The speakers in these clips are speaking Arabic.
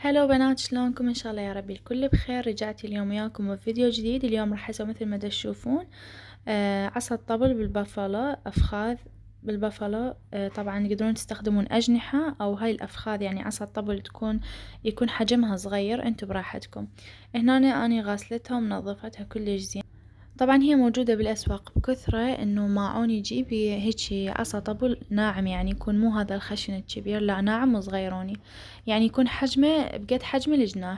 هلو بنات، شلونكم؟ ان شاء الله يا ربي الكل بخير. رجعت اليوم وياكم بفيديو جديد. اليوم راح اسوي مثل ما تشوفون عصا الطبل بالبفلة، افخاذ بالبفلة. طبعا تقدرون تستخدمون اجنحة او هاي الافخاذ، يعني عصا الطبل يكون حجمها صغير، انتو براحتكم. هنا اني غاسلتها ومنظفتها كلش زين. طبعا هي موجودة بالأسواق بكثرة، إنه ماعون يجيب هيجي عصا طبل ناعم، يعني يكون مو هذا الخشن الكبير، لا ناعم وصغيروني، يعني يكون حجمه بقد حجم الجناح.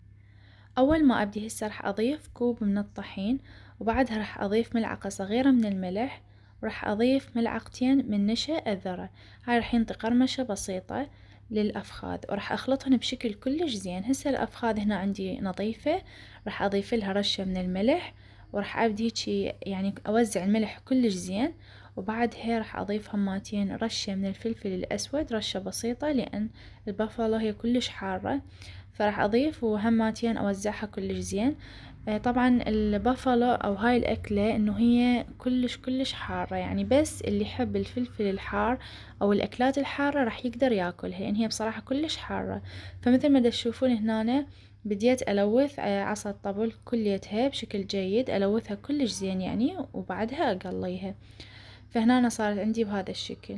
أول ما أبدي هسه راح أضيف كوب من الطحين، وبعدها راح أضيف ملعقة صغيرة من الملح، وراح أضيف ملعقتين من نشا الذرة. هاي راح ينطي قرمشة بسيطة للأفخاذ، وراح أخلطهن بشكل كلش زين. هسه الأفخاذ هنا عندي نظيفة، راح أضيف لها رشة من الملح، وراح أبدي هيجي يعني أوزع الملح كلش زين. وبعدها راح أضيف هماتين رشة من الفلفل الأسود، رشة بسيطة لأن البفلة هي كلش حارة، فراح أضيف وهماتين أوزعها كلش زين. طبعا البفلة أو هاي الأكلة إنه هي كلش حارة، يعني بس اللي يحب الفلفل الحار أو الأكلات الحارة راح يقدر ياكلها، لأن هي بصراحة كلش حارة. فمثل ما تشوفون هنا بديت ألوث عصا الطبل كليتها بشكل جيد، ألوثها كلش زين يعني، وبعدها أقليها. فهنا صارت عندي بهذا الشكل.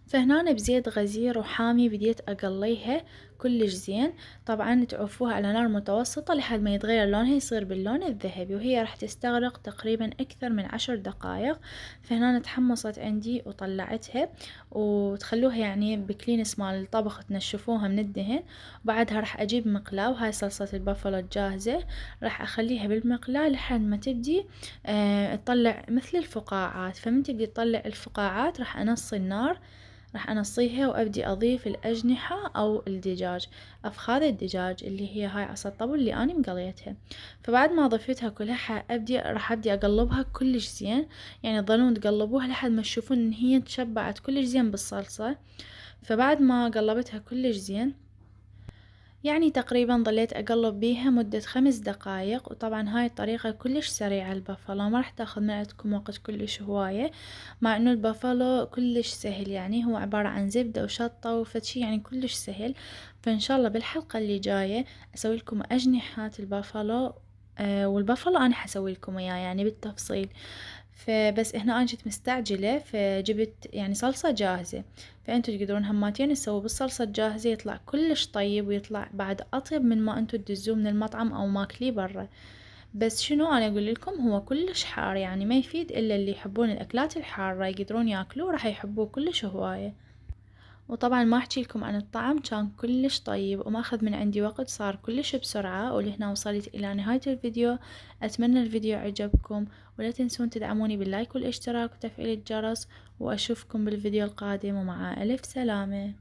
فهنا بزيت غزير وحامي بديت أقليها كلش زين. طبعا تعوفوها على نار متوسطة لحد ما يتغير لونها، يصير باللون الذهبي، وهي راح تستغرق تقريبا أكثر من 10 دقائق. فهنا تحمصت عندي وطلعتها، وتخلوها يعني بكلينس مال الطبخ تنشفوها من الدهن. وبعدها راح أجيب مقلاة، وهاي صلصة البفلة الجاهزة، راح أخليها بالمقلاة لحد ما تبدي تطلع مثل الفقاعات. فمن تبدي تطلع الفقاعات راح أنصي النار، راح أنصيها وأبدي أضيف الأجنحة أو الدجاج، أفخاذ الدجاج اللي هي هاي عصا الطبل اللي أنا مقليتها. فبعد ما ضفتها كلها راح أبدي أقلبها كلش زين، يعني تظلون تقلبوها لحد ما تشوفون إن هي تشبعت كلش زين بالصلصة. فبعد ما قلبتها كلش زين، يعني تقريبا ظليت أقلب بيها مدة 5 دقايق. وطبعا هاي الطريقة كلش سريعة، البافالو ما راح تاخذ من عندكم وقت كلش هواية، مع انه البافالو كلش سهل، يعني هو عبارة عن زبدة وشطة وفتشي، يعني كلش سهل. فإن شاء الله بالحلقة اللي جاية أسوي لكم أجنحات البافالو. والبافالو أنا حسوي لكم إياه يعني بالتفصيل. فبس هنا أنا جيت مستعجلة، فجبت يعني صلصة جاهزة، فأنتوا تقدرون هماتين تسووا بالصلصة الجاهزة، يطلع كلش طيب، ويطلع بعد أطيب من ما أنتوا تدزوه من المطعم أو ماكليه برا. بس شنو أنا أقول لكم، هو كلش حار، يعني ما يفيد إلا اللي يحبون الأكلات الحارة يقدرون ياكلوه، راح يحبوه كلش هواية. وطبعا ما احكي لكم عن الطعم، كان كلش طيب وما اخذ من عندي وقت، صار كلش بسرعة. ولهنا وصلت الى نهاية الفيديو. اتمنى الفيديو عجبكم، ولا تنسون تدعموني باللايك والاشتراك وتفعيل الجرس، واشوفكم بالفيديو القادم، ومع الف سلامة.